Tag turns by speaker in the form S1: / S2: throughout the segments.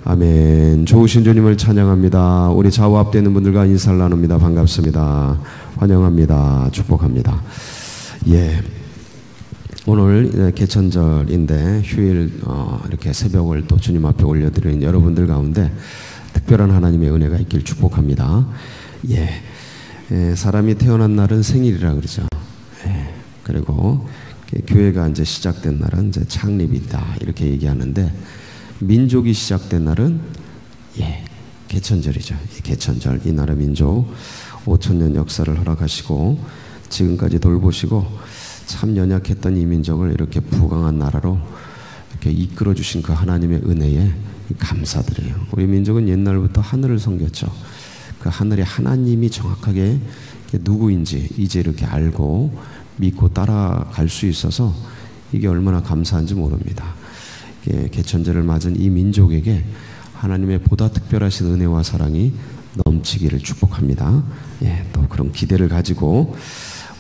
S1: 아멘. 좋으신 주님을 찬양합니다. 우리 좌우 앞되는 분들과 인사를 나눕니다. 반갑습니다. 환영합니다. 축복합니다. 오늘 개천절인데 휴일 이렇게 새벽을 또 주님 앞에 올려드리는 여러분들 가운데 특별한 하나님의 은혜가 있길 축복합니다. 사람이 태어난 날은 생일이라 그러죠. 그리고 교회가 이제 시작된 날은 이제 창립이다 이렇게 얘기하는데, 민족이 시작된 날은 개천절이죠. 개천절, 이 나라 민족 5,000년 역사를 허락하시고 지금까지 돌보시고 참 연약했던 이 민족을 이렇게 부강한 나라로 이렇게 이끌어 주신 그 하나님의 은혜에 감사드려요. 우리 민족은 옛날부터 하늘을 섬겼죠. 그 하늘의 하나님이 정확하게 누구인지 이제 이렇게 알고 믿고 따라갈 수 있어서 이게 얼마나 감사한지 모릅니다. 개천절을 맞은 이 민족에게 하나님의 보다 특별하신 은혜와 사랑이 넘치기를 축복합니다. 또 그런 기대를 가지고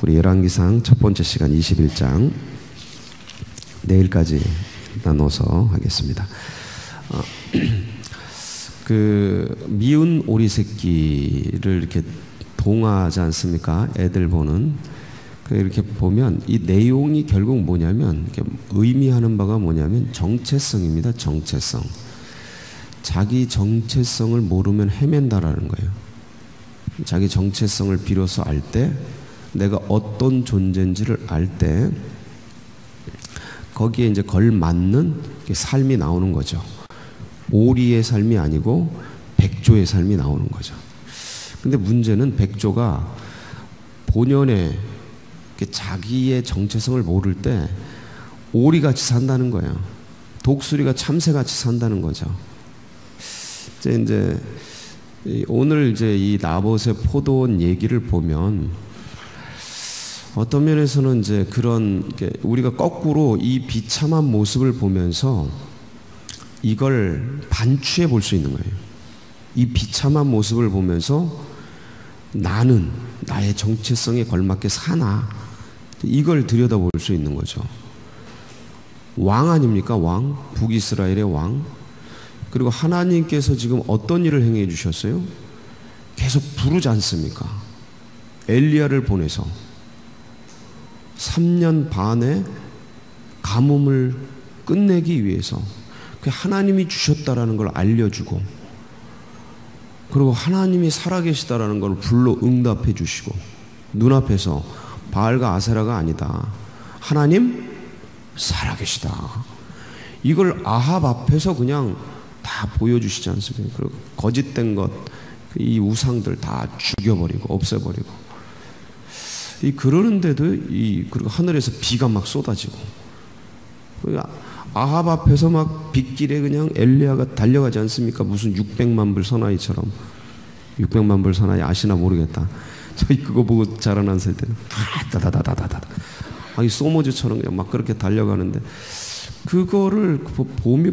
S1: 우리 열왕기상 첫 번째 시간 21장 내일까지 나눠서 하겠습니다. 그 미운 오리 새끼를 이렇게 동화하지 않습니까? 애들 보는. 이렇게 보면 이 내용이 결국 뭐냐면, 의미하는 바가 뭐냐면 정체성입니다. 정체성. 자기 정체성을 모르면 헤맨다라는 거예요. 자기 정체성을 비로소 알 때, 내가 어떤 존재인지를 알 때 거기에 이제 걸맞는 삶이 나오는 거죠. 오리의 삶이 아니고 백조의 삶이 나오는 거죠. 근데 문제는 백조가 본연의 자기의 정체성을 모를 때 오리같이 산다는 거예요. 독수리가 참새같이 산다는 거죠. 이제 오늘 이제 이 나봇의 포도원 얘기를 보면 어떤 면에서는 이제 그런 우리가 거꾸로 이 비참한 모습을 보면서 이걸 반추해 볼 수 있는 거예요. 이 비참한 모습을 보면서 나는 나의 정체성에 걸맞게 사나, 이걸 들여다볼 수 있는 거죠. 왕 아닙니까? 왕. 북이스라엘의 왕. 그리고 하나님께서 지금 어떤 일을 행해 주셨어요? 계속 부르지 않습니까? 엘리야를 보내서 3년 반의 가뭄을 끝내기 위해서 하나님이 주셨다라는 걸 알려주고, 그리고 하나님이 살아계시다라는 걸 불러 응답해 주시고, 눈앞에서 바알과 아세라가 아니다, 하나님 살아계시다, 이걸 아합 앞에서 그냥 다 보여주시지 않습니까? 그리고 거짓된 것, 이 우상들 다 죽여버리고 없애버리고, 그러는데도 그리고 하늘에서 비가 막 쏟아지고, 아합 앞에서 막 빗길에 그냥 엘리야가 달려가지 않습니까? 무슨 600만 불 사나이처럼. 600만 불 사나이 아시나 모르겠다. 저희 그거 보고 자라난 세대는 다다다다다다, 아니 소모즈처럼 그냥 막 그렇게 달려가는데, 그거를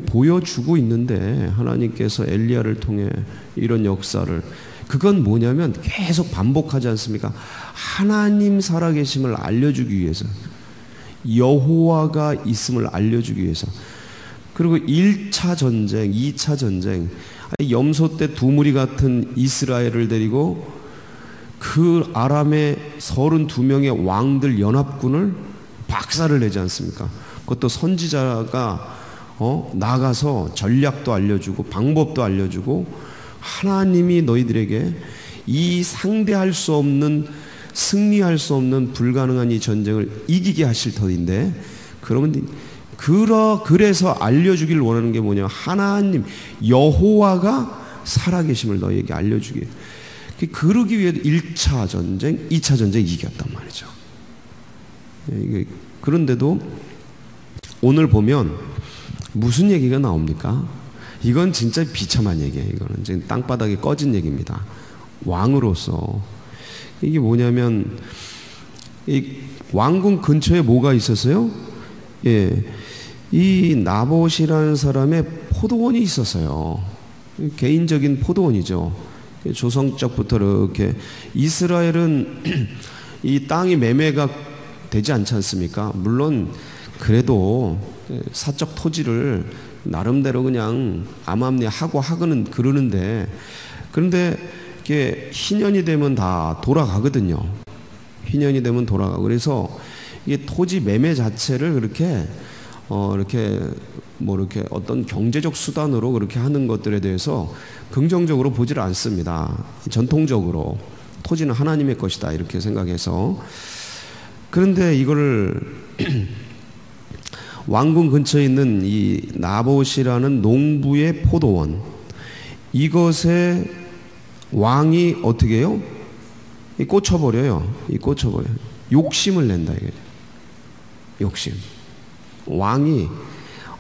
S1: 보여주고 있는데 하나님께서 엘리야를 통해 이런 역사를, 그건 뭐냐면 계속 반복하지 않습니까? 하나님 살아계심을 알려주기 위해서, 여호와가 있음을 알려주기 위해서. 그리고 1차 전쟁, 2차 전쟁, 염소 때 두 무리 같은 이스라엘을 데리고 그 아람의 32명의 왕들 연합군을 박살을 내지 않습니까? 그것도 선지자가 나가서 전략도 알려주고 방법도 알려주고, 하나님이 너희들에게 이 상대할 수 없는, 승리할 수 없는 불가능한 이 전쟁을 이기게 하실 터인데, 그러면 그래서 알려주길 원하는 게 뭐냐, 하나님 여호와가 살아계심을 너희에게 알려주기, 그러기 위해 1차 전쟁, 2차 전쟁 이겼단 말이죠. 그런데도 오늘 보면 무슨 얘기가 나옵니까? 이건 진짜 비참한 얘기예요. 이거는 지금 땅바닥에 꺼진 얘기입니다. 왕으로서 이게 뭐냐면, 이 왕궁 근처에 뭐가 있었어요? 이 나봇이라는 사람의 포도원이 있었어요. 개인적인 포도원이죠. 조성적부터 이렇게 이스라엘은 이 땅이 매매가 되지 않지 않습니까? 물론 그래도 사적 토지를 나름대로 그냥 암암리 하고 하고는 그러는데, 그런데 이게 희년이 되면 다 돌아가거든요. 희년이 되면 돌아가고. 그래서 이게 토지 매매 자체를 그렇게 이렇게 어떤 경제적 수단으로 그렇게 하는 것들에 대해서 긍정적으로 보지를 않습니다. 전통적으로 토지는 하나님의 것이다 이렇게 생각해서. 그런데 이거를 왕궁 근처에 있는 이 나봇이라는 농부의 포도원, 이것에 왕이 어떻게 해요? 꽂혀버려요. 꽂혀버려요. 욕심을 낸다 이거죠. 욕심. 왕이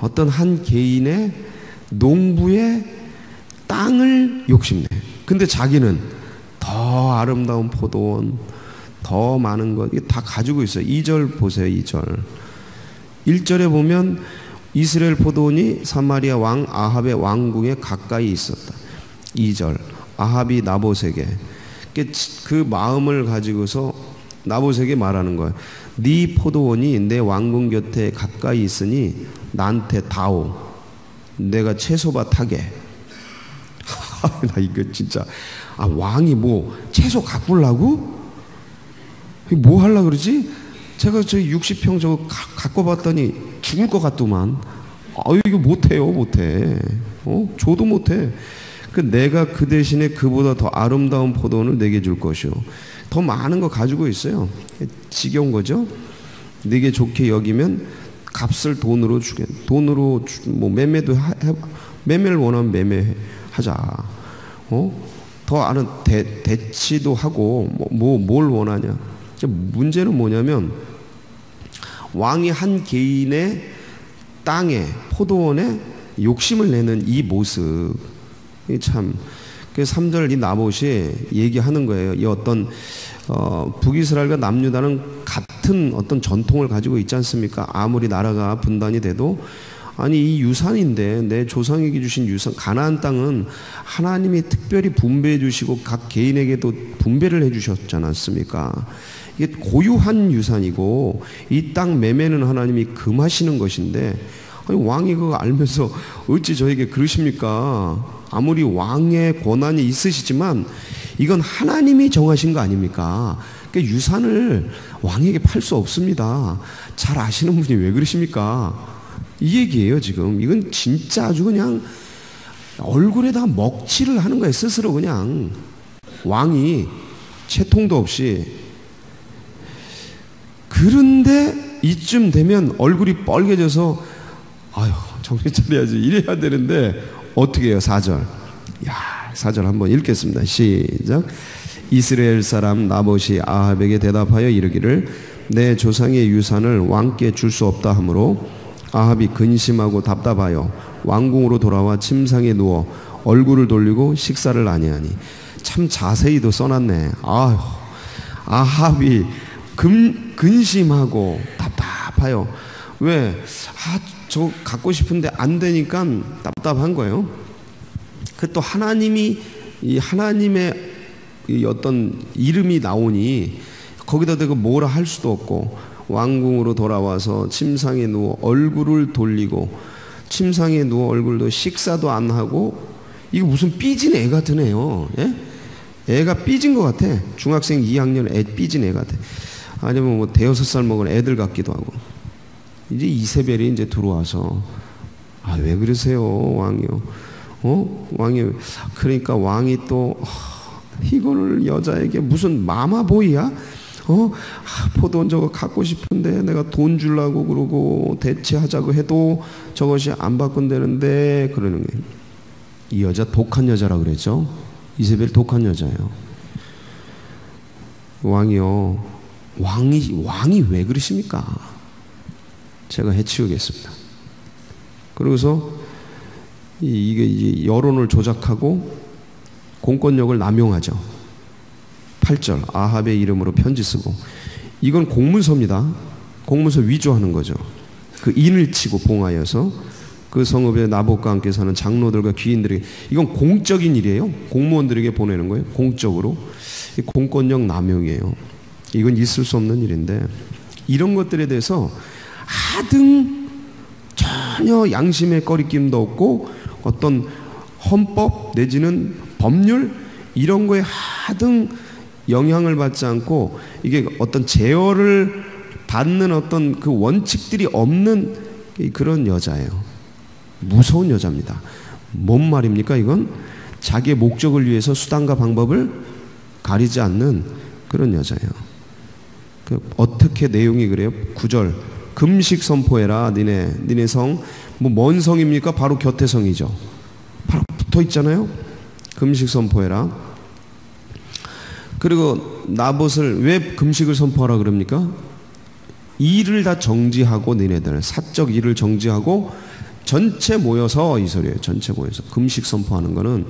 S1: 어떤 한 개인의 농부의 땅을 욕심내. 근데 자기는 더 아름다운 포도원, 더 많은 것, 이게 다 가지고 있어요. 2절 보세요. 1절에 보면 이스라엘 포도원이 사마리아 왕 아합의 왕궁에 가까이 있었다. 2절 아합이 나봇에게 그 마음을 가지고서 나봇에게 말하는 거예요. 네 포도원이 내 왕궁 곁에 가까이 있으니 나한테 다오. 내가 채소밭 하게. 나 이거 진짜, 왕이 뭐 채소 가꾸려고? 뭐 하려고 그러지? 제가 저 60평 저거 갖고 봤더니 죽을 것 같더만. 이거 못해. 줘도 못해. 내가 그 대신에 그보다 더 아름다운 포도원을 내게 줄 것이요. 더 많은 거 가지고 있어요. 지겨운 거죠. 내게 좋게 여기면 값을 돈으로 주게. 돈으로 뭐 매매를 원하면 매매하자. 더 아는 대치도 하고 뭘 원하냐. 문제는 뭐냐면 왕이 한 개인의 땅에 포도원에 욕심을 내는 이 모습. 참, 그 3절 이 나봇이 얘기하는 거예요. 이 어떤 북이스라엘과 남유다는 같은 어떤 전통을 가지고 있지 않습니까? 아무리 나라가 분단이 돼도 이 유산인데, 내 조상에게 주신 유산, 가나안 땅은 하나님이 특별히 분배해 주시고 각 개인에게도 분배를 해 주셨지 않았습니까? 이게 고유한 유산이고 이 땅 매매는 하나님이 금하시는 것인데, 왕이 그거 알면서 어찌 저에게 그러십니까? 아무리 왕의 권한이 있으시지만 이건 하나님이 정하신 거 아닙니까? 그러니까 유산을 왕에게 팔 수 없습니다. 잘 아시는 분이 왜 그러십니까? 이 얘기예요. 지금 이건 진짜 아주 그냥 얼굴에다 먹칠을 하는 거예요. 스스로 그냥 왕이 채통도 없이. 그런데 이쯤 되면 얼굴이 빨개져서 정신 차려야지 이래야 되는데 어떻게 해요? 4절. 4절 한번 읽겠습니다. 시작. 이스라엘 사람 나봇이 아합에게 대답하여 이르기를 내 조상의 유산을 왕께 줄 수 없다 하므로 아합이 근심하고 답답하여 왕궁으로 돌아와 침상에 누워 얼굴을 돌리고 식사를 아니하니. 참 자세히도 써놨네. 아합이 근심하고 답답하여. 왜? 저 갖고 싶은데 안 되니까 답답한 거예요. 그 또 하나님의 이 어떤 이름이 나오니 거기다 대고 뭐라 할 수도 없고, 왕궁으로 돌아와서 침상에 누워 얼굴을 돌리고, 침상에 누워 얼굴도 식사도 안 하고. 이거 무슨 삐진 애 같은 애요. 예? 애가 삐진 것 같아. 중학생 2학년 애 삐진 애 같아. 아니면 뭐 대여섯 살 먹은 애들 같기도 하고. 이제 이세벨이 이제 들어와서 왜 그러세요 왕이요? 왕이. 그러니까 왕이 또 이거를 여자에게 무슨 마마보이야? 포도원 저거 갖고 싶은데 내가 돈 주려고 그러고 대체하자고 해도 저것이 안 바꾼다는데 그러는 거예요. 이 여자 독한 여자라 그랬죠. 이세벨 독한 여자예요. 왕이요. 왕이 왜 그러십니까? 제가 해치우겠습니다. 그러고서 이게 이제 여론을 조작하고 공권력을 남용하죠. 8절 아합의 이름으로 편지 쓰고. 이건 공문서입니다. 공문서 위조하는 거죠. 그 인을 치고 봉하여서 그 성읍에 나봇과 함께 사는 장로들과 귀인들에게. 이건 공적인 일이에요. 공무원들에게 보내는 거예요. 공적으로. 공권력 남용이에요. 이건 있을 수 없는 일인데, 이런 것들에 대해서 하등 전혀 양심의 꺼리낌도 없고 어떤 헌법 내지는 법률 이런 거에 하등 영향을 받지 않고 이게 어떤 제어를 받는 어떤 그 원칙들이 없는 그런 여자예요. 무서운 여자입니다. 뭔 말입니까? 이건 자기의 목적을 위해서 수단과 방법을 가리지 않는 그런 여자예요. 어떻게 내용이 그래요? 9절 금식 선포해라. 니네 성 뭐 뭔 성입니까? 바로 곁에 성이죠. 바로 붙어 있잖아요. 금식 선포해라. 그리고 나봇을 왜 금식을 선포하라 그럽니까? 일을 다 정지하고 니네들 사적 일을 정지하고 전체 모여서 이 소리예요. 전체 모여서 금식 선포하는 거는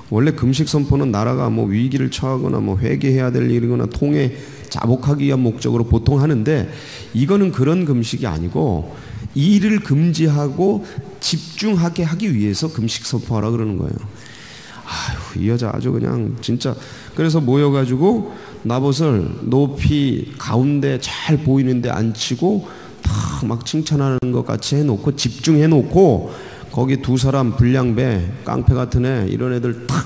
S1: 원래 금식 선포는 나라가 뭐 위기를 처하거나 뭐 회개해야 될 일이거나 통해 자복하기 위한 목적으로 보통 하는데 이거는 그런 금식이 아니고 일을 금지하고 집중하게 하기 위해서 금식 선포하라 그러는 거예요. 아휴, 이 여자 아주 그냥 진짜 그래서 모여가지고 나봇을 높이 가운데 잘 보이는데 앉히고 다 막 칭찬하는 것 같이 해놓고 집중해놓고 거기 두 사람 불량배 깡패 같은 애 이런 애들 탁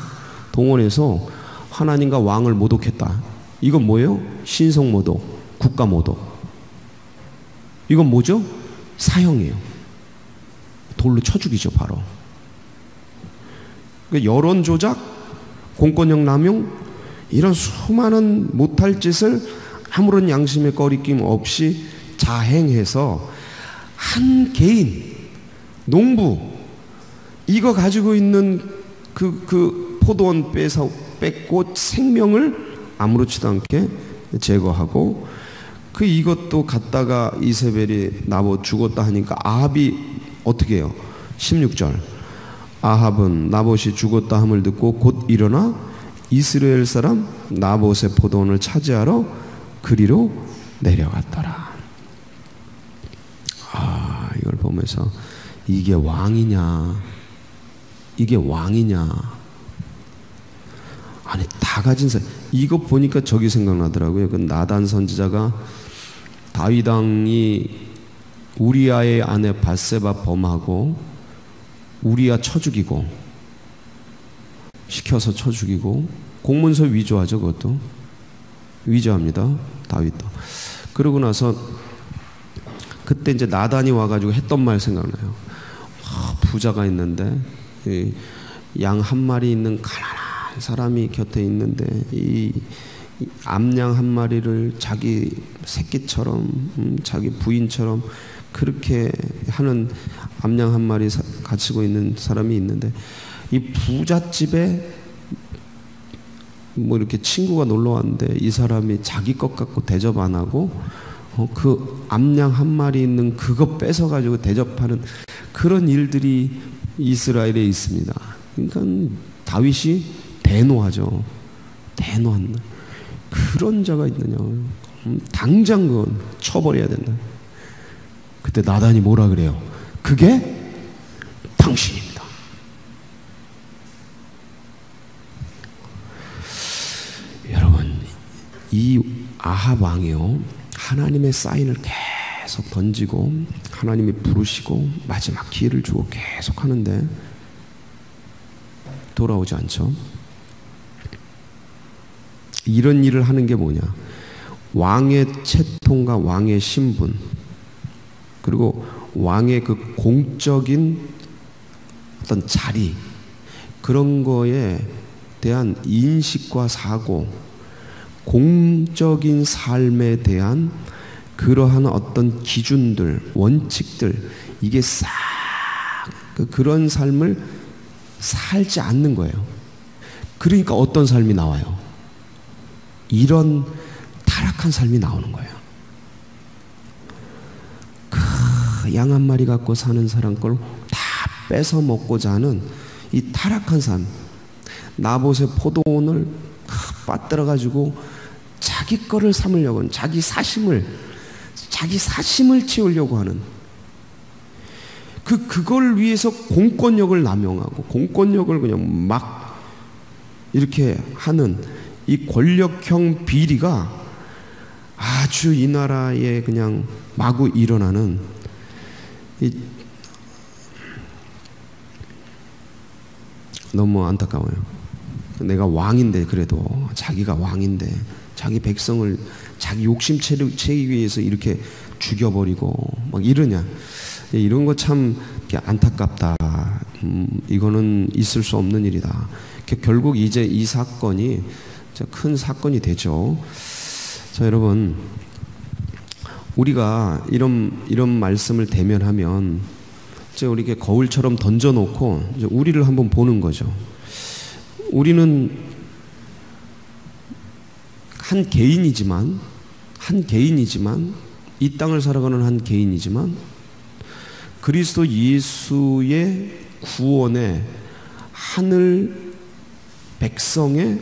S1: 동원해서 하나님과 왕을 모독했다. 이건 뭐예요? 신성모독, 국가모독. 이건 뭐죠? 사형이에요. 돌로 쳐 죽이죠. 바로 여론 조작, 공권력 남용 이런 수많은 못할 짓을 아무런 양심의 꺼리낌 없이 자행해서 한 개인 농부 이거 가지고 있는 그 포도원 뺏고 생명을 아무렇지도 않게 제거하고 그 이것도 갖다가 이세벨이 나봇 죽었다 하니까 아합이 어떻게 해요? 16절 아합은 나봇이 죽었다 함을 듣고 곧 일어나 이스라엘 사람 나봇의 포도원을 차지하러 그리로 내려갔더라. 이걸 보면서 이게 왕이냐? 이게 왕이냐? 아니 다 가진 사람 이거 보니까 저기 생각나더라고요. 그 나단 선지자가 다윗 왕이 우리아의 아내 밧세바 범하고 우리아 쳐 죽이고 시켜서 쳐 죽이고 공문서 위조하죠. 그것도 위조합니다. 다윗도. 그러고 나서 그때 이제 나단이 와가지고 했던 말 생각나요. 부자가 있는데 양 한 마리 있는 가난한 사람이 곁에 있는데 이 암양 한 마리를 자기 새끼처럼 자기 부인처럼 그렇게 하는 암양 한 마리 가지고 있는 사람이 있는데 이 부잣집에 뭐 이렇게 친구가 놀러 왔는데 이 사람이 자기 것 갖고 대접 안 하고 그 암양 한 마리 있는 그거 뺏어 가지고 대접하는 그런 일들이 이스라엘에 있습니다. 그러니까 다윗이 대노하죠. 대노한 그런 자가 있느냐? 당장 그건 쳐버려야 된다. 그때 나단이 뭐라 그래요? 그게 당신입니다. 여러분, 이 아합 왕이요 하나님의 사인을 계속 던지고 하나님이 부르시고 마지막 기회를 주고 계속 하는데 돌아오지 않죠. 이런 일을 하는 게 뭐냐? 왕의 채통과 왕의 신분 그리고 왕의 그 공적인 어떤 자리 그런 거에 대한 인식과 사고 공적인 삶에 대한 그러한 어떤 기준들 원칙들 이게 싹 그런 삶을 살지 않는 거예요. 그러니까 어떤 삶이 나와요? 이런 타락한 삶이 나오는 거예요. 그 양 한 마리 갖고 사는 사람 걸 다 뺏어 먹고자 하는 이 타락한 삶. 나봇의 포도원을 빠뜨려 가지고 자기 거를 삼으려고 하는 자기 사심을 채우려고 하는 그걸 위해서 공권력을 남용하고 공권력을 그냥 막 이렇게 하는 이 권력형 비리가 아주 이 나라에 그냥 마구 일어나는 너무 안타까워요. 내가 왕인데, 그래도 자기가 왕인데 자기 백성을 자기 욕심 채우기 위해서 이렇게 죽여버리고 막 이러냐. 이런 거 참 안타깝다. 이거는 있을 수 없는 일이다. 결국 이제 이 사건이 큰 사건이 되죠. 자, 여러분, 우리가 이런 말씀을 대면하면 이제 우리에게 거울처럼 던져놓고 이제 우리를 한번 보는 거죠. 우리는 한 개인이지만 이 땅을 살아가는 한 개인이지만 그리스도 예수의 구원의 하늘 백성의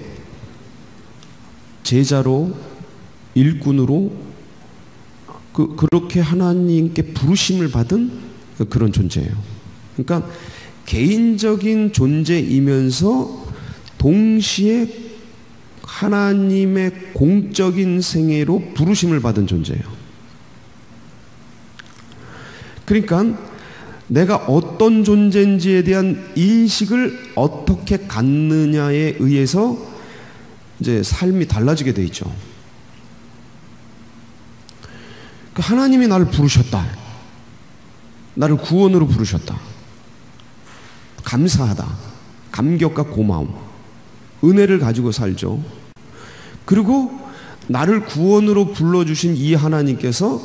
S1: 제자로 일꾼으로 그렇게 하나님께 부르심을 받은 그런 존재예요. 그러니까 개인적인 존재이면서 동시에 하나님의 공적인 생애로 부르심을 받은 존재예요. 그러니까 내가 어떤 존재인지에 대한 인식을 어떻게 갖느냐에 의해서 이제 삶이 달라지게 돼 있죠. 하나님이 나를 부르셨다. 나를 구원으로 부르셨다. 감사하다. 감격과 고마움. 은혜를 가지고 살죠. 그리고 나를 구원으로 불러주신 이 하나님께서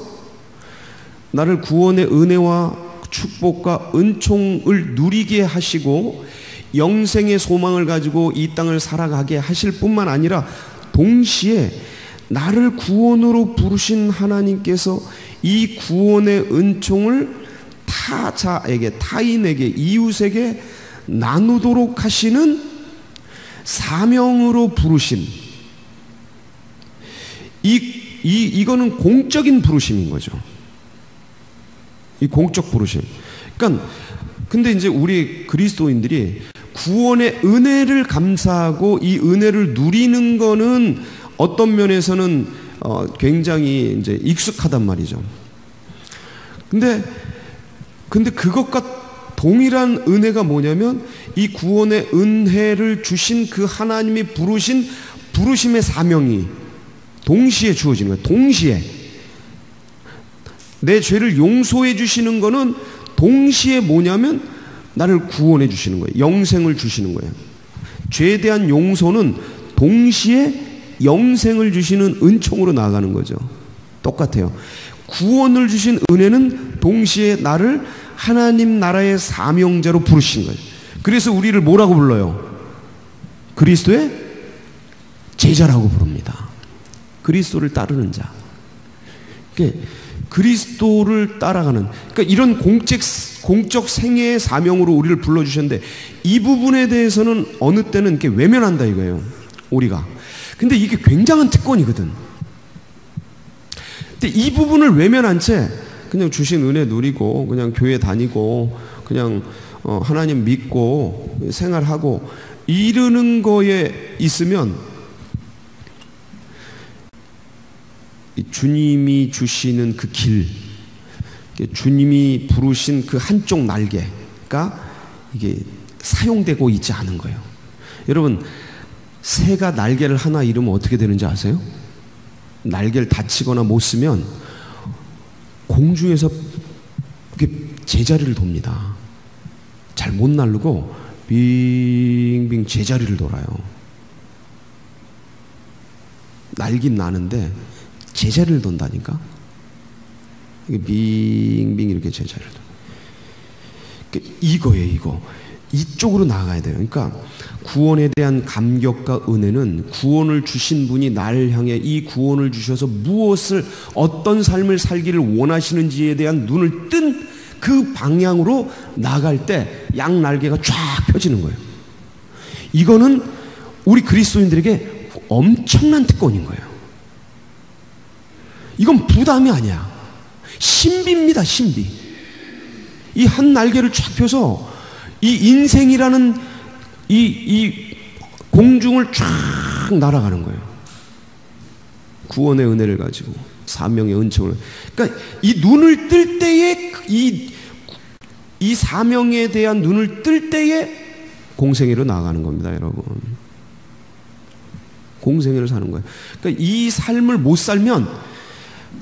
S1: 나를 구원의 은혜와 축복과 은총을 누리게 하시고 영생의 소망을 가지고 이 땅을 살아가게 하실 뿐만 아니라 동시에 나를 구원으로 부르신 하나님께서 이 구원의 은총을 타자에게, 타인에게, 이웃에게 나누도록 하시는 사명으로 부르신 이거는 공적인 부르심인 거죠. 이 공적 부르심. 그러니까 근데 이제 우리 그리스도인들이 구원의 은혜를 감사하고 이 은혜를 누리는 거는 어떤 면에서는 굉장히 이제 익숙하단 말이죠. 근데 그것과 동일한 은혜가 뭐냐면 이 구원의 은혜를 주신 그 하나님이 부르신 부르심의 사명이 동시에 주어지는 거예요. 동시에 내 죄를 용서해 주시는 거는 동시에 뭐냐면 나를 구원해 주시는 거예요. 영생을 주시는 거예요. 죄에 대한 용서는 동시에 영생을 주시는 은총으로 나아가는 거죠. 똑같아요. 구원을 주신 은혜는 동시에 나를 하나님 나라의 사명자로 부르신 거예요. 그래서 우리를 뭐라고 불러요? 그리스도의 제자라고 부릅니다. 그리스도를 따르는 자. 그리스도를 따라가는, 그러니까 이런 공적 생애의 사명으로 우리를 불러주셨는데 이 부분에 대해서는 어느 때는 이렇게 외면한다 이거예요. 우리가. 근데 이게 굉장한 특권이거든. 근데 이 부분을 외면한 채 그냥 주신 은혜 누리고 그냥 교회 다니고 그냥 하나님 믿고 생활하고 이러는 거에 있으면 주님이 주시는 그 길, 주님이 부르신 그 한쪽 날개가 이게 사용되고 있지 않은 거예요. 여러분, 새가 날개를 하나 잃으면 어떻게 되는지 아세요? 날개를 다치거나 못 쓰면 공중에서 제자리를 돕니다. 잘 못 날르고 빙빙 제자리를 돌아요. 날긴 나는데 제자리를 돈다니까. 이게 빙빙 이렇게 제자리를 돈. 이거예요, 이거. 이쪽으로 나가야 돼요. 그러니까 구원에 대한 감격과 은혜는 구원을 주신 분이 나를 향해 이 구원을 주셔서 무엇을, 어떤 삶을 살기를 원하시는지에 대한 눈을 뜬 그 방향으로 나갈 때 양 날개가 쫙 펴지는 거예요. 이거는 우리 그리스도인들에게 엄청난 특권인 거예요. 이건 부담이 아니야. 신비입니다, 신비. 이 한 날개를 쫙 펴서 이 인생이라는 이 공중을 쫙 날아가는 거예요. 구원의 은혜를 가지고 사명의 은총을. 그러니까 이 눈을 뜰 때에 이 사명에 대한 눈을 뜰 때에 공생애로 나아가는 겁니다, 여러분. 공생애를 사는 거예요. 그러니까 이 삶을 못 살면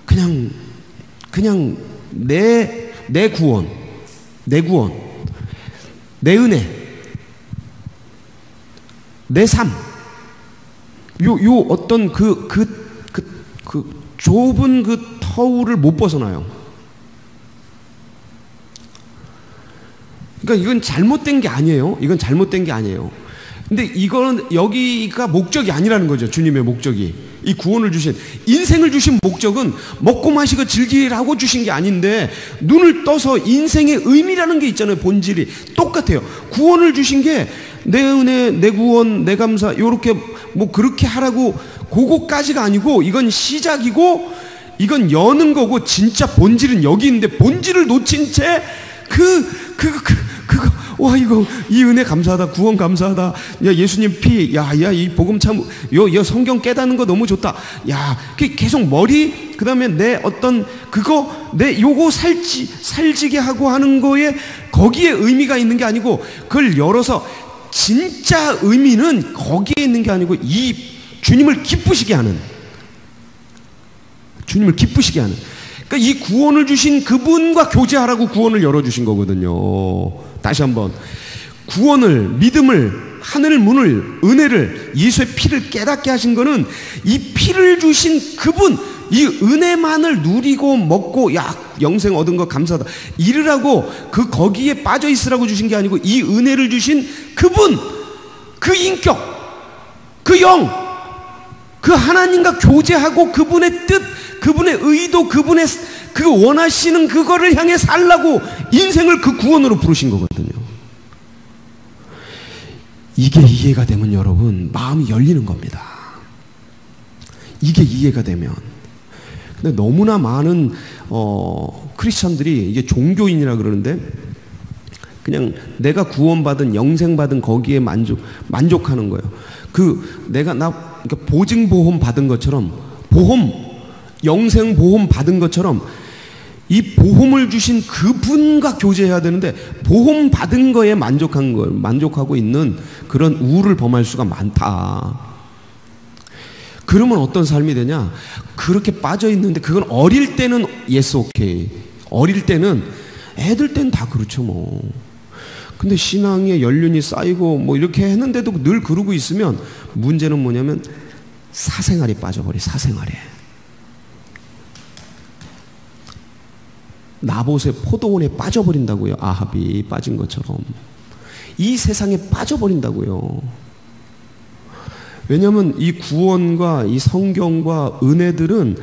S1: 그냥 내 구원, 내 은혜, 내 삶, 요 어떤 그 좁은 그 터울을 못 벗어나요. 그러니까 이건 잘못된 게 아니에요. 이건 잘못된 게 아니에요. 근데 이거는 여기가 목적이 아니라는 거죠. 주님의 목적이. 이 구원을 주신, 인생을 주신 목적은 먹고 마시고 즐기라고 주신 게 아닌데, 눈을 떠서 인생의 의미라는 게 있잖아요. 본질이 똑같아요. 구원을 주신 게 내 은혜, 내 구원, 내 감사, 요렇게 뭐 그렇게 하라고, 그거까지가 아니고, 이건 시작이고 이건 여는 거고, 진짜 본질은 여기 있는데 본질을 놓친 채 와, 이거, 이 은혜 감사하다, 구원 감사하다, 야, 예수님 피, 이 복음 참, 성경 깨닫는 거 너무 좋다. 야, 계속 머리, 그 다음에 내 어떤, 요거 살지게 하고 하는 거에, 거기에 의미가 있는 게 아니고, 그걸 열어서, 진짜 의미는 거기에 있는 게 아니고, 이 주님을 기쁘시게 하는. 그러니까 이 구원을 주신 그분과 교제하라고 구원을 열어주신 거거든요. 다시 한번, 구원을, 믿음을, 하늘 문을, 은혜를, 예수의 피를 깨닫게 하신 거는 이 피를 주신 그분, 이 은혜만을 누리고 먹고 영생 얻은 거 감사하다 이르라고, 거기에 빠져 있으라고 주신 게 아니고, 이 은혜를 주신 그분, 그 인격, 그 영, 그 하나님과 교제하고 그분의 뜻, 그분의 의도, 그분의 그 원하시는 그거를 향해 살라고 인생을 그 구원으로 부르신 거거든요. 이게 이해가 되면 여러분, 마음이 열리는 겁니다. 이게 이해가 되면. 근데 너무나 많은 크리스천들이, 이게 종교인이라 그러는데, 그냥 내가 구원받은, 영생받은 거기에 만족하는 거예요. 그러니까 보증보험 받은 것처럼, 영생보험 받은 것처럼, 이 보험을 주신 그분과 교제해야 되는데, 보험 받은 거에 만족하고 있는 그런 우를 범할 수가 많다. 그러면 어떤 삶이 되냐? 그렇게 빠져 있는데, 그건 어릴 때는 yes, okay. 어릴 때는, 애들 때는 다 그렇죠, 뭐. 근데 신앙의 연륜이 쌓이고 뭐 이렇게 했는데도 늘 그러고 있으면, 문제는 뭐냐면 사생활이 빠져버려. 사생활에. 나봇의 포도원에 빠져버린다고요. 아합이 빠진 것처럼 이 세상에 빠져버린다고요. 왜냐하면 이 구원과 이 성경과 은혜들은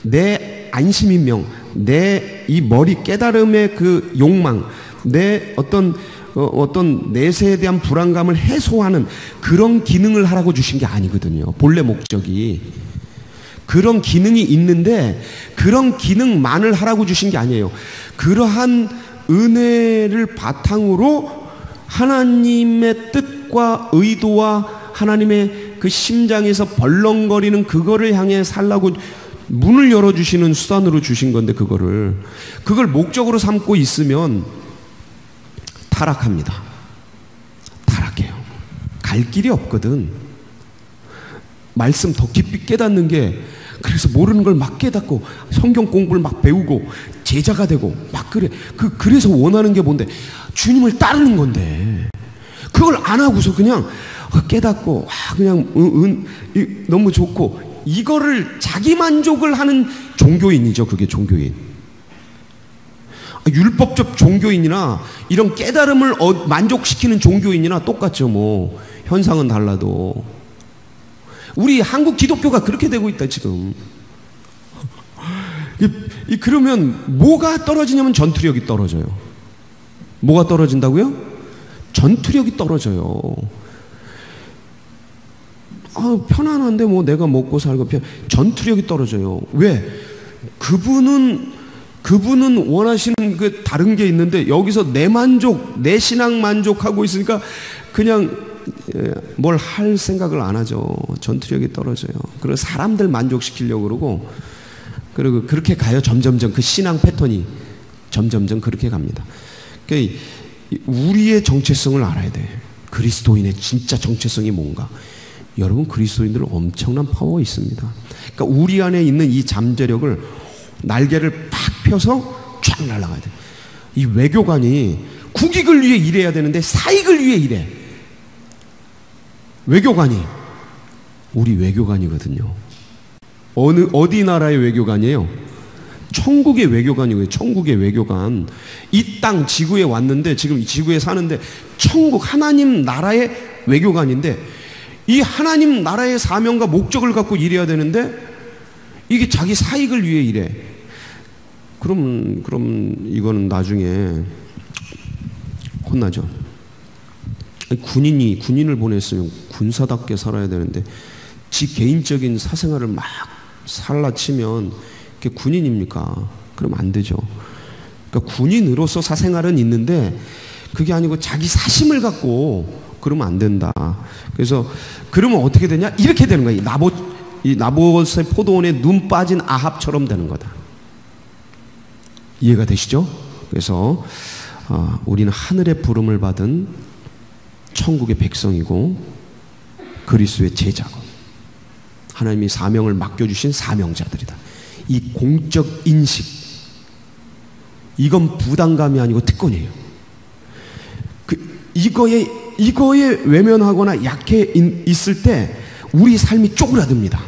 S1: 내 안심인명, 내 이 머리 깨달음의 그 욕망, 내 어떤 내세에 대한 불안감을 해소하는 그런 기능을 하라고 주신 게 아니거든요. 본래 목적이 그런 기능이 있는데, 그런 기능만을 하라고 주신 게 아니에요. 그러한 은혜를 바탕으로 하나님의 뜻과 의도와 하나님의 그 심장에서 벌렁거리는 그거를 향해 살라고 문을 열어주시는 수단으로 주신 건데, 그걸 목적으로 삼고 있으면 타락합니다. 타락해요. 갈 길이 없거든. 말씀 더 깊이 깨닫는 게, 그래서 모르는 걸 막 깨닫고 성경 공부를 막 배우고 제자가 되고 막 그래. 그래서 원하는 게 뭔데? 주님을 따르는 건데, 그걸 안 하고서 그냥 깨닫고 그냥 너무 좋고, 이거를 자기 만족을 하는 종교인이죠. 그게 종교인. 율법적 종교인이나 이런 깨달음을 만족시키는 종교인이나 똑같죠. 뭐 현상은 달라도. 우리 한국 기독교가 그렇게 되고 있다 지금. 그러면 뭐가 떨어지냐면 전투력이 떨어져요. 뭐가 떨어진다고요? 전투력이 떨어져요. 편안한데 뭐 내가 먹고 살고 전투력이 떨어져요. 왜? 그분은 원하시는 그 다른 게 있는데, 여기서 내 만족, 내 신앙 만족하고 있으니까 그냥 뭘 할 생각을 안 하죠. 전투력이 떨어져요. 그리고 사람들 만족시키려고 그러고, 그리고 그렇게 가요. 점점점 그 신앙 패턴이 점점점 그렇게 갑니다. 그러니까 우리의 정체성을 알아야 돼. 그리스도인의 진짜 정체성이 뭔가? 여러분, 그리스도인들은 엄청난 파워가 있습니다. 그러니까 우리 안에 있는 이 잠재력을 날개를 팍 펴서 쫙 날아가야 돼. 이 외교관이 국익을 위해 일해야 되는데 사익을 위해 일해. 외교관이 우리 외교관이거든요. 어디 나라의 외교관이에요? 천국의 외교관이고요. 천국의 외교관. 이 땅 지구에 왔는데, 지금 지구에 사는데 천국 하나님 나라의 외교관인데, 이 하나님 나라의 사명과 목적을 갖고 일해야 되는데 이게 자기 사익을 위해 일해. 그럼 이거는 나중에 혼나죠. 군인을 보냈으면 군사답게 살아야 되는데 지 개인적인 사생활을 막 살라치면 그게 군인입니까? 그러면 안 되죠. 그러니까 군인으로서 사생활은 있는데 그게 아니고 자기 사심을 갖고 그러면 안 된다. 그래서 그러면 어떻게 되냐? 이렇게 되는 거야. 이 나봇의 포도원에 눈 빠진 아합처럼 되는 거다. 이해가 되시죠? 그래서 우리는 하늘의 부름을 받은 천국의 백성이고 그리스도의 제자고 하나님이 사명을 맡겨주신 사명자들이다. 이 공적 인식, 이건 부담감이 아니고 특권이에요. 이거에 외면하거나 약해 있을 때 우리 삶이 쪼그라듭니다.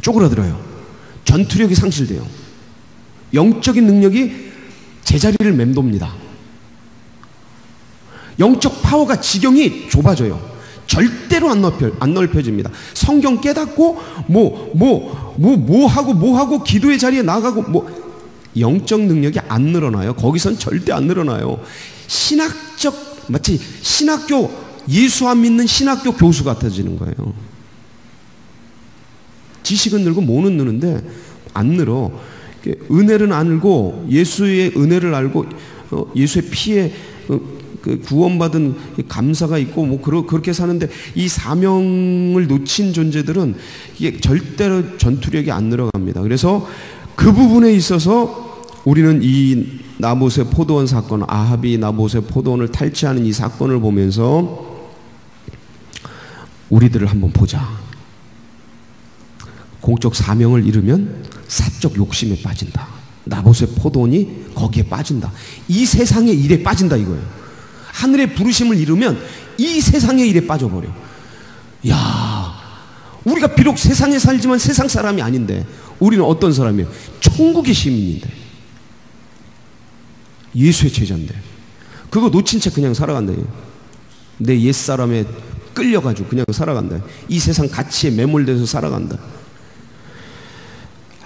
S1: 쪼그라들어요. 전투력이 상실돼요. 영적인 능력이 제자리를 맴돕니다. 영적 파워가 지경이 좁아져요. 절대로 안 넓혀집니다. 성경 깨닫고 뭐 하고 기도의 자리에 나가고 영적 능력이 안 늘어나요. 거기선 절대 안 늘어나요. 마치 신학교, 예수 안 믿는 신학교 교수 같아지는 거예요. 지식은 늘고 뭐는 느는데 안 늘어. 은혜는 안 늘고 예수의 은혜를 알고 예수의 피에 구원받은 감사가 있고 그렇게 사는데 이 사명을 놓친 존재들은 이게 절대로 전투력이 안 늘어갑니다. 그래서 그 부분에 있어서 우리는 이 나봇의 포도원 사건, 아합이 나봇의 포도원을 탈취하는 이 사건을 보면서 우리들을 한번 보자. 공적 사명을 잃으면 사적 욕심에 빠진다. 나봇의 포도원이 거기에 빠진다. 이 세상의 일에 빠진다 이거예요. 하늘의 부르심을 잃으면 이 세상의 일에 빠져버려. 야, 우리가 비록 세상에 살지만 세상 사람이 아닌데 우리는 어떤 사람이에요? 천국의 시민인데, 예수의 제자인데 그거 놓친 채 그냥 살아간다. 내 옛사람에 끌려가지고 그냥 살아간다. 이 세상 가치에 매몰돼서 살아간다.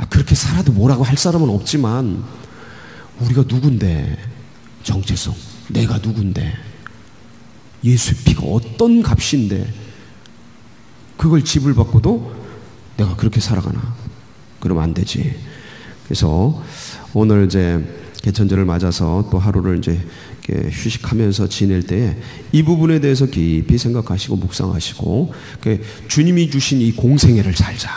S1: 그렇게 살아도 뭐라고 할 사람은 없지만 우리가 누군데, 정체성, 내가 누군데, 예수의 피가 어떤 값인데 그걸 지불받고도 내가 그렇게 살아가나? 그러면 안 되지. 그래서 오늘 이제 개천절을 맞아서 또 하루를 이제 휴식하면서 지낼 때에 이 부분에 대해서 깊이 생각하시고 묵상하시고 주님이 주신 이 공생애를 살자.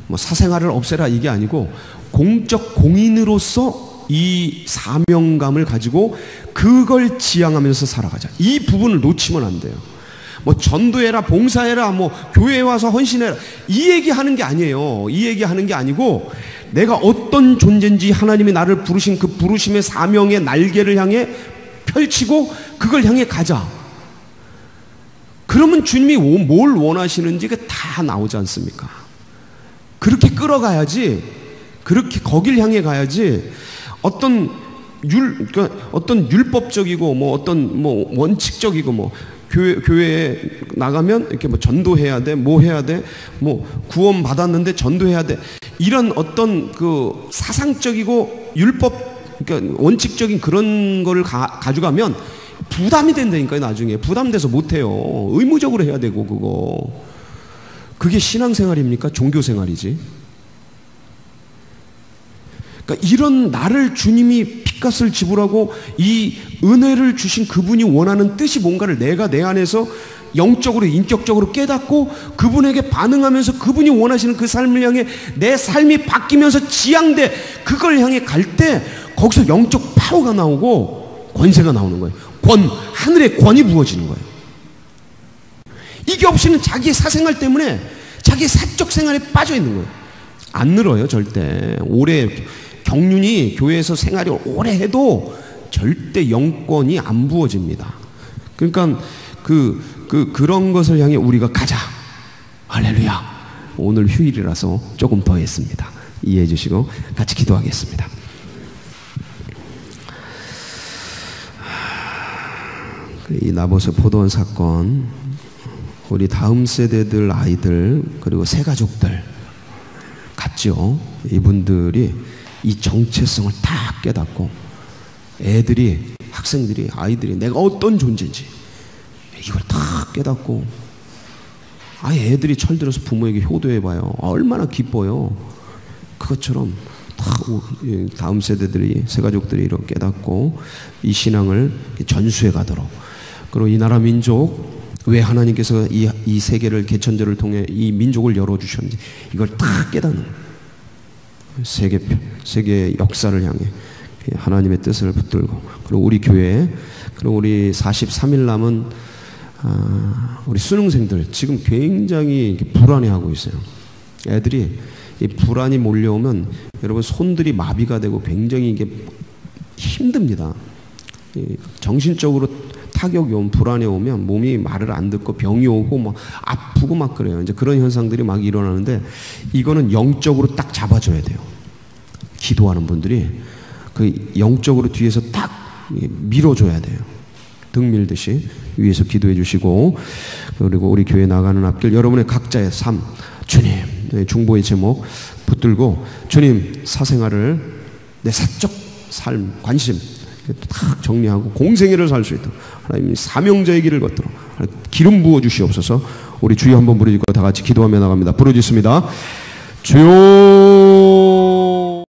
S1: 뭐 사생활을 없애라 이게 아니고 공적 공인으로서 이 사명감을 가지고 그걸 지향하면서 살아가자. 이 부분을 놓치면 안 돼요. 뭐 전도해라, 봉사해라, 뭐 교회에 와서 헌신해라 이 얘기하는 게 아니에요. 이 얘기하는 게 아니고 내가 어떤 존재인지 하나님이 나를 부르신 그 부르심의 사명의 날개를 향해 펼치고 그걸 향해 가자. 그러면 주님이 뭘 원하시는지 다 나오지 않습니까? 그렇게 끌어가야지. 그렇게 거길 향해 가야지. 어떤 율법적이고 어떤 원칙적이고 교회에 나가면 이렇게 전도해야 돼, 해야 돼, 구원 받았는데 전도해야 돼. 이런 어떤 그 사상적이고 율법, 그러니까 원칙적인 그런 거를 가져가면 부담이 된다니까요. 나중에 부담돼서 못해요. 의무적으로 해야 되고 그게 신앙생활입니까? 종교생활이지. 그러니까 이런 나를 주님이 핏값을 지불하고 이 은혜를 주신 그분이 원하는 뜻이 뭔가를 내가 내 안에서 영적으로 인격적으로 깨닫고 그분에게 반응하면서 그분이 원하시는 그 삶을 향해 내 삶이 바뀌면서 지향돼 그걸 향해 갈 때 거기서 영적 파워가 나오고 권세가 나오는 거예요. 하늘의 권이 부어지는 거예요. 이게 없이는 자기의 사생활 때문에 자기의 사적 생활에 빠져 있는 거예요. 안 늘어요, 절대. 오래 경륜이 교회에서 생활이 오래 해도 절대 영권이 안 부어집니다. 그러니까 그런 것을 향해 우리가 가자. 할렐루야. 오늘 휴일이라서 조금 더 했습니다. 이해해 주시고 같이 기도하겠습니다. 이 나봇의 포도원 사건, 우리 다음 세대들 아이들 그리고 새 가족들 같죠. 이분들이 이 정체성을 다 깨닫고 애들이, 학생들이, 아이들이 내가 어떤 존재인지 이걸 다 깨닫고 아예 애들이 철들어서 부모에게 효도해봐요. 얼마나 기뻐요. 그것처럼 다 다음 세대들이, 새 가족들이 이렇게 깨닫고 이 신앙을 전수해 가도록, 그리고 이 나라 민족 왜 하나님께서 이 세계를 개천절을 통해 이 민족을 열어주셨는지 이걸 다 깨닫는 세계 역사를 향해 하나님의 뜻을 붙들고, 그리고 우리 교회, 그리고 우리 43일 남은 우리 수능생들 지금 굉장히 불안해하고 있어요. 애들이 이 불안이 몰려오면 여러분 손들이 마비가 되고 굉장히 이게 힘듭니다. 정신적으로 타격이 오면, 불안이 오면 몸이 말을 안 듣고 병이 오고 막 아프고 막 그래요. 이제 그런 현상들이 막 일어나는데 이거는 영적으로 딱 잡아줘야 돼요. 기도하는 분들이 그 영적으로 뒤에서 딱 밀어줘야 돼요. 등 밀듯이 위에서 기도해 주시고, 그리고 우리 교회 나가는 앞길 여러분의 각자의 삶, 주님, 중보의 제목 붙들고 주님, 사생활을 내 사적 삶, 관심 딱 정리하고 공생애를 살 수 있도록 하나님 사명자의 길을 걷도록 기름 부어 주시옵소서. 우리 주여 한번 부르짖고 다 같이 기도하며 나갑니다. 부르짖습니다. 주여